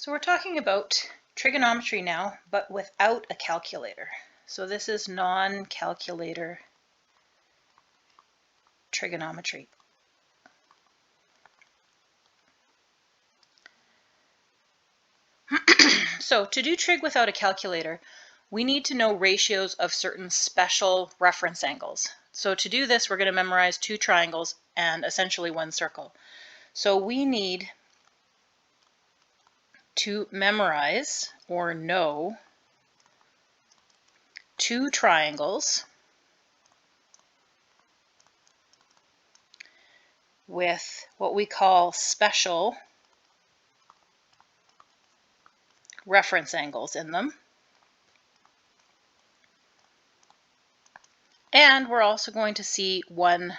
So we're talking about trigonometry now, but without a calculator. So this is non-calculator trigonometry. So to do trig without a calculator, we need to know ratios of certain special reference angles. So to do this, we're going to memorize two triangles and essentially one circle. So we need to memorize or know two triangles with what we call special reference angles in them. And we're also going to see one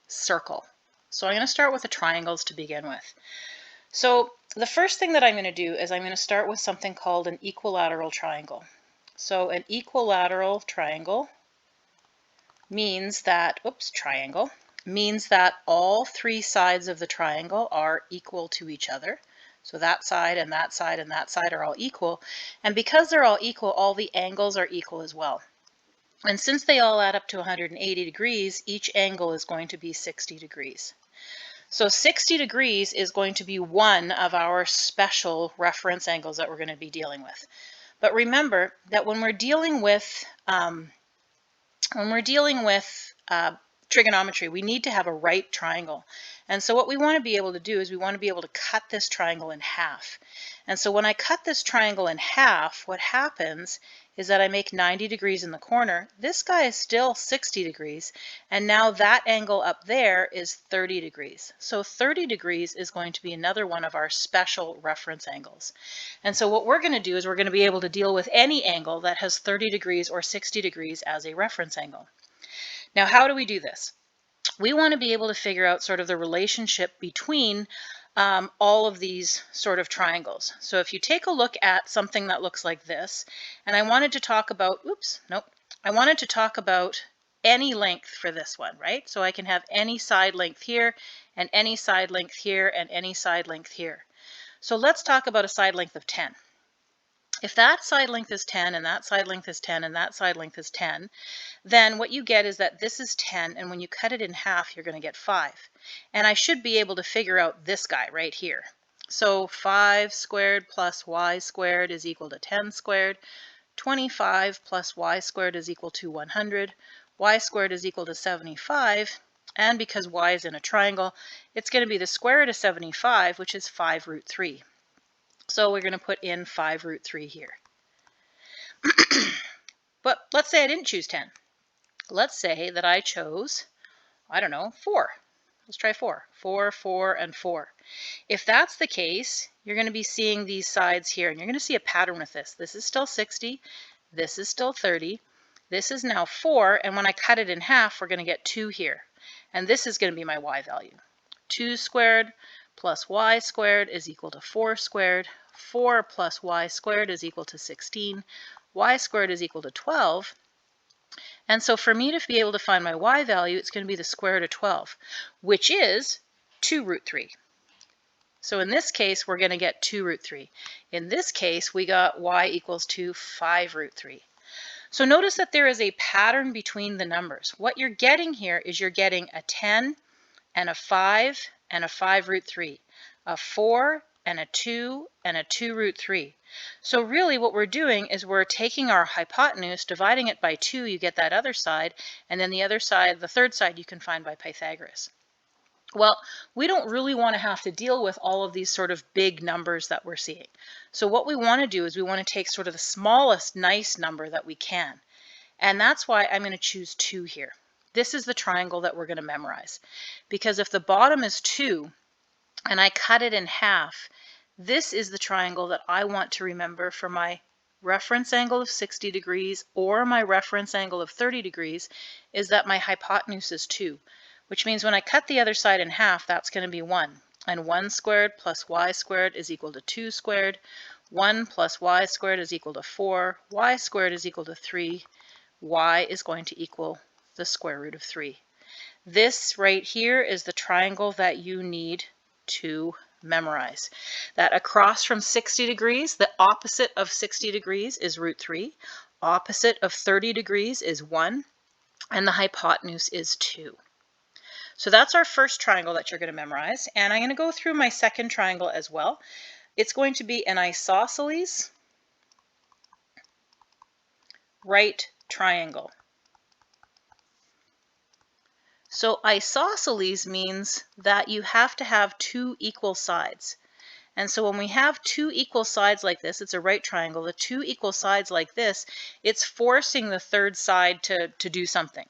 circle. So I'm going to start with the triangles to begin with. So the first thing that I'm going to do is I'm going to start with something called an equilateral triangle. So an equilateral triangle means that, means that all three sides of the triangle are equal to each other. So that side and that side and that side are all equal. And because they're all equal, all the angles are equal as well. And since they all add up to 180 degrees, each angle is going to be 60 degrees. So 60 degrees is going to be one of our special reference angles that we're going to be dealing with. But remember that when we're dealing with trigonometry, we need to have a right triangle. And so what we want to be able to do is we want to be able to cut this triangle in half. And so when I cut this triangle in half, what happens is that I make 90 degrees in the corner. This guy is still 60 degrees, and now that angle up there is 30 degrees. So 30 degrees is going to be another one of our special reference angles. And so what we're going to do is we're going to be able to deal with any angle that has 30 degrees or 60 degrees as a reference angle. Now, how do we do this? We want to be able to figure out sort of the relationship between all of these sort of triangles. So if you take a look at something that looks like this, and I wanted to talk about, I wanted to talk about any length for this one, right? So I can have any side length here, and any side length here, and any side length here. So let's talk about a side length of 10. If that side length is 10, and that side length is 10, and that side length is 10, then what you get is that this is 10, and when you cut it in half, you're going to get 5. And I should be able to figure out this guy right here. So 5 squared plus y squared is equal to 10 squared. 25 plus y squared is equal to 100. Y squared is equal to 75. And because y is in a triangle, it's going to be the square root of 75, which is 5 root 3. So we're going to put in 5 root 3 here. But let's say I didn't choose 10. Let's say that I chose, 4. Let's try 4. 4, 4, and 4. If that's the case, you're going to be seeing these sides here, and you're going to see a pattern with this. This is still 60. This is still 30. This is now 4, and when I cut it in half, we're going to get 2 here. And this is going to be my y value. 2 squared plus y squared is equal to 4 squared. 4 plus y squared is equal to 16. Y squared is equal to 12. And so for me to be able to find my y value, it's going to be the square root of 12, which is 2 root 3. So in this case, we're going to get 2 root 3. In this case, we got y equals to 5 root 3. So notice that there is a pattern between the numbers. What you're getting here is you're getting a 10 and a 5 and a 5 root 3, a 4 and a 2 and a 2 root 3. So really what we're doing is we're taking our hypotenuse, dividing it by 2, you get that other side, and then the other side, the third side, you can find by Pythagoras. Well, we don't really want to have to deal with all of these sort of big numbers that we're seeing. So what we want to do is we want to take sort of the smallest nice number that we can. And that's why I'm going to choose 2 here. This is the triangle that we're going to memorize. Because if the bottom is 2 and I cut it in half, this is the triangle that I want to remember for my reference angle of 60 degrees or my reference angle of 30 degrees, is that my hypotenuse is 2, which means when I cut the other side in half, that's going to be 1. And 1 squared plus y squared is equal to 2 squared. 1 plus y squared is equal to 4. Y squared is equal to 3. Y is going to equal the square root of 3. This right here is the triangle that you need to memorize. That across from 60 degrees, the opposite of 60 degrees is root 3. Opposite of 30 degrees is 1. And the hypotenuse is 2. So that's our first triangle that you're going to memorize. And I'm going to go through my second triangle as well. It's going to be an isosceles right triangle. So isosceles means that you have to have two equal sides. And so when we have two equal sides like this, it's a right triangle, the two equal sides like this, it's forcing the third side to do something.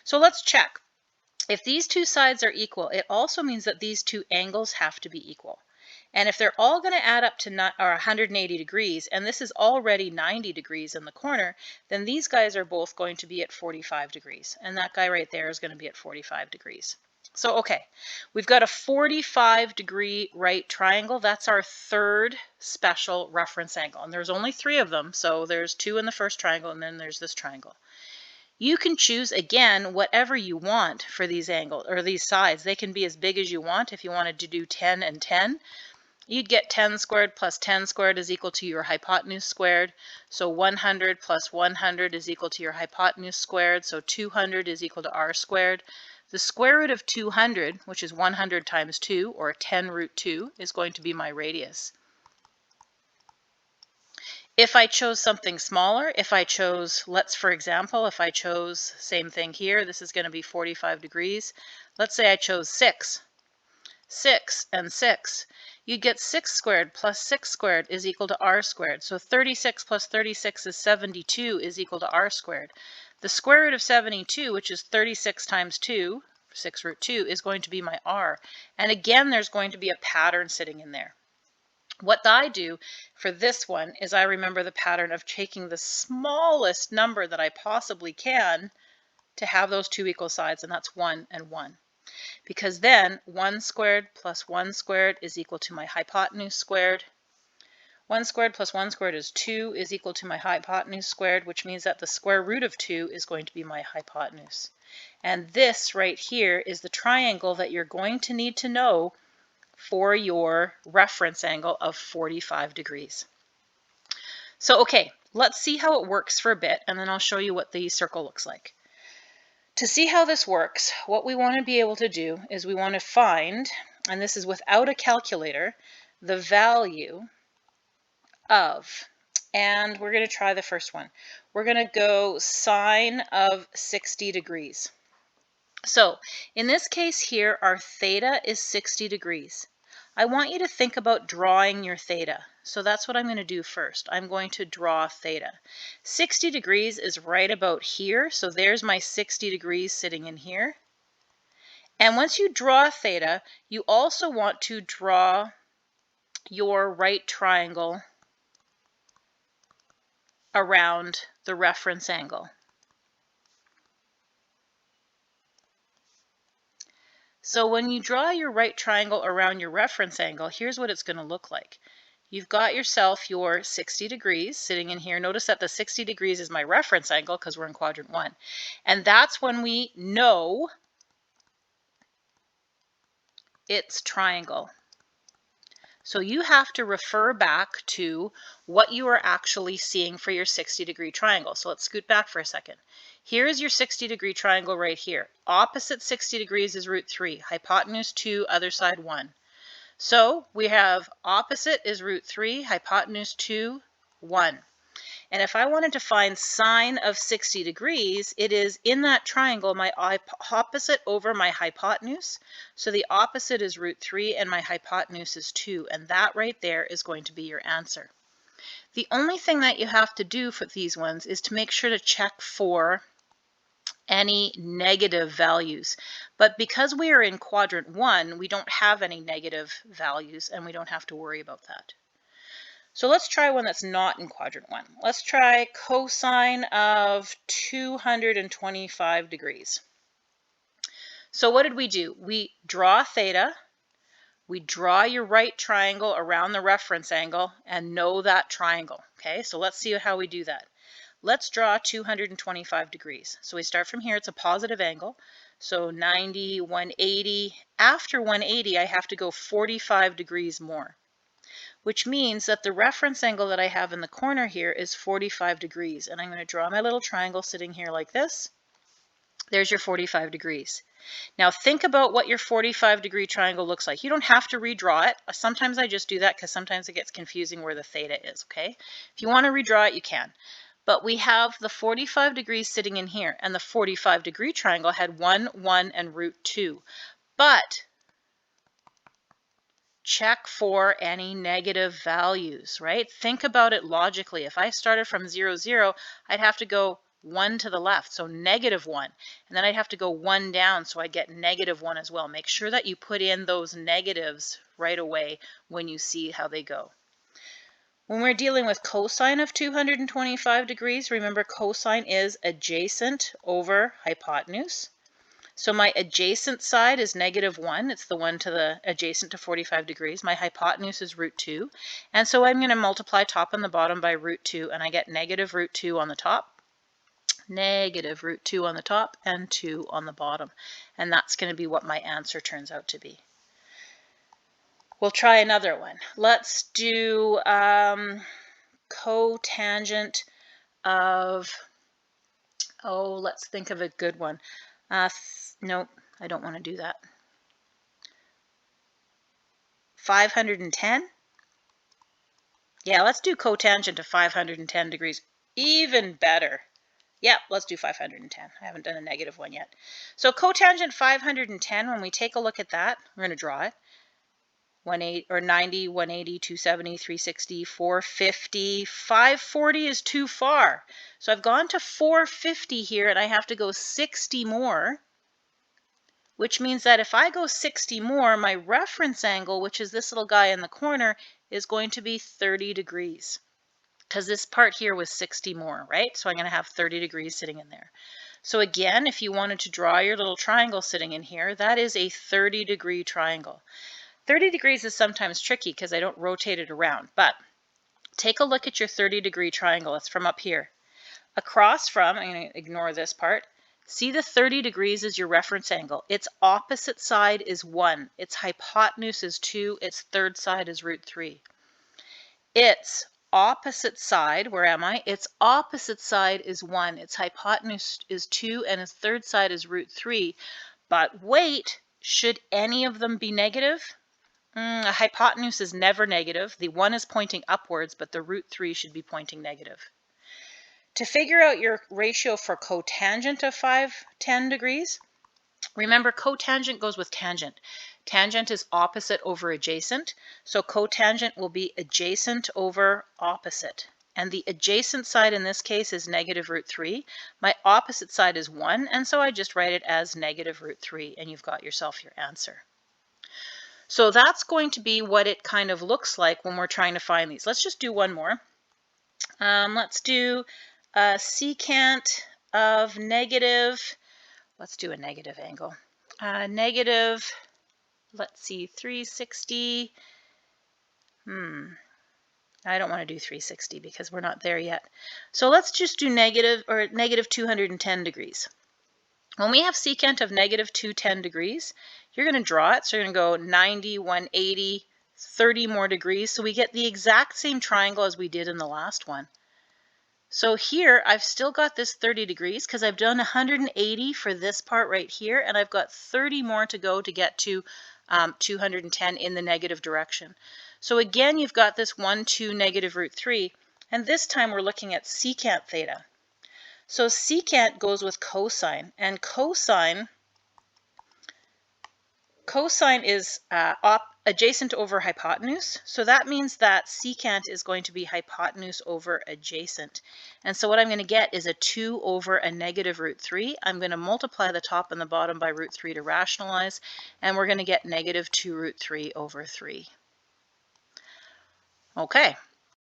So let's check. If these two sides are equal, it also means that these two angles have to be equal. And if they're all going to add up to 180 degrees, and this is already 90 degrees in the corner, then these guys are both going to be at 45 degrees. And that guy right there is going to be at 45 degrees. So, okay, we've got a 45-degree right triangle. That's our third special reference angle. And there's only 3 of them, so there's 2 in the first triangle, and then there's this triangle. You can choose, again, whatever you want for these angles, or these sides. They can be as big as you want. If you wanted to do 10 and 10, you'd get 10 squared plus 10 squared is equal to your hypotenuse squared. So 100 plus 100 is equal to your hypotenuse squared. So 200 is equal to r squared. The square root of 200, which is 100 times 2, or 10 root 2, is going to be my radius. If I chose something smaller, if I chose, for example, if I chose, same thing here, this is going to be 45 degrees. Let's say I chose 6. 6 and 6. You'd get 6 squared plus 6 squared is equal to r squared. So 36 plus 36 is 72 is equal to r squared. The square root of 72, which is 36 times 2, 6 root 2, is going to be my r. And again, there's going to be a pattern sitting in there. What I do for this one is I remember the pattern of taking the smallest number that I possibly can to have those two equal sides, and that's 1 and 1. Because then 1 squared plus 1 squared is equal to my hypotenuse squared. 1 squared plus 1 squared is 2 is equal to my hypotenuse squared, which means that the square root of 2 is going to be my hypotenuse. And this right here is the triangle that you're going to need to know for your reference angle of 45 degrees. So, okay, let's see how it works for a bit, and then I'll show you what the circle looks like. To see how this works, what we want to be able to do is we want to find, and this is without a calculator, the value of, and we're going to try the first one. We're going to go sine of 60 degrees. So in this case here, our theta is 60 degrees. I want you to think about drawing your theta. So that's what I'm going to do first. I'm going to draw theta. 60 degrees is right about here. So there's my 60 degrees sitting in here. And once you draw theta, you also want to draw your right triangle around the reference angle. So when you draw your right triangle around your reference angle, here's what it's going to look like. You've got yourself your 60 degrees sitting in here. Notice that the 60 degrees is my reference angle because we're in quadrant 1. And that's when we know it's triangle. So you have to refer back to what you are actually seeing for your 60-degree triangle. So let's scoot back for a second. Here is your 60-degree triangle right here. Opposite 60 degrees is root 3. Hypotenuse 2, other side 1. So we have opposite is root 3, hypotenuse 2, 1. And if I wanted to find sine of 60 degrees, it is in that triangle my opposite over my hypotenuse. So the opposite is root 3 and my hypotenuse is 2. And that right there is going to be your answer. The only thing that you have to do for these ones is to make sure to check for any negative values. But because we are in quadrant 1, we don't have any negative values and we don't have to worry about that. So let's try one that's not in quadrant 1. Let's try cosine of 225 degrees. So what did we do? We draw theta, we draw your right triangle around the reference angle and know that triangle. Okay, so let's see how we do that. Let's draw 225 degrees. So we start from here, it's a positive angle. So 90, 180. After 180, I have to go 45 degrees more, which means that the reference angle that I have in the corner here is 45 degrees. And I'm going to draw my little triangle sitting here like this. There's your 45 degrees. Now think about what your 45-degree triangle looks like. You don't have to redraw it. Sometimes I just do that because sometimes it gets confusing where the theta is, okay? If you want to redraw it, you can. But we have the 45 degrees sitting in here, and the 45-degree triangle had 1, 1, and root 2. But check for any negative values, right? Think about it logically. If I started from 0, 0, I'd have to go 1 to the left, so -1. And then I'd have to go 1 down, so I get -1 as well. Make sure that you put in those negatives right away when you see how they go. When we're dealing with cosine of 225 degrees, remember cosine is adjacent over hypotenuse. So my adjacent side is -1. It's the one to the adjacent to 45 degrees. My hypotenuse is root 2. And so I'm going to multiply top and the bottom by root 2, and I get negative root 2 on the top, negative root 2 on the top, and 2 on the bottom. And that's going to be what my answer turns out to be. We'll try another one. Let's do cotangent of, let's think of a good one. Nope, I don't want to do that. 510? Yeah, let's do cotangent of 510 degrees. Even better. Yeah, let's do 510. I haven't done a negative one yet. So cotangent 510, when we take a look at that, we're going to draw it. 90, 180, 270, 360, 450, 540 is too far. So I've gone to 450 here, and I have to go 60 more, which means that if I go 60 more, my reference angle, which is this little guy in the corner, is going to be 30 degrees. Because this part here was 60 more, right? So I'm going to have 30 degrees sitting in there. So again, if you wanted to draw your little triangle sitting in here, that is a 30-degree triangle. 30 degrees is sometimes tricky because I don't rotate it around, but take a look at your 30-degree triangle. It's from up here. Across from, I'm going to ignore this part, see the 30 degrees is your reference angle. Its opposite side is 1. Its hypotenuse is 2. Its third side is root 3. Its opposite side, where am I? Its opposite side is 1. Its hypotenuse is 2, and its third side is root 3. But wait, should any of them be negative? A hypotenuse is never negative. The 1 is pointing upwards, but the root 3 should be pointing negative. To figure out your ratio for cotangent of 510 degrees, remember cotangent goes with tangent. Tangent is opposite over adjacent, so cotangent will be adjacent over opposite. And the adjacent side in this case is negative root 3. My opposite side is 1, and so I just write it as negative root 3, and you've got yourself your answer. So that's going to be what it kind of looks like when we're trying to find these. Let's just do one more. Let's do secant of negative, let's do a negative angle. Negative, let's see, 360. I don't want to do 360 because we're not there yet. So let's just do negative 210 degrees. When we have secant of negative 210 degrees, you're going to draw it. So you're going to go 90, 180, 30 more degrees. So we get the exact same triangle as we did in the last one. So here I've still got this 30 degrees because I've done 180 for this part right here, and I've got 30 more to go to get to 210 in the negative direction. So again, you've got this 1, 2, negative root 3, and this time we're looking at secant theta. So secant goes with cosine, and cosine is adjacent over hypotenuse. So that means that secant is going to be hypotenuse over adjacent. And so what I'm going to get is a 2 over a negative root 3. I'm going to multiply the top and the bottom by root 3 to rationalize, and we're going to get negative 2 root 3 over 3. Okay.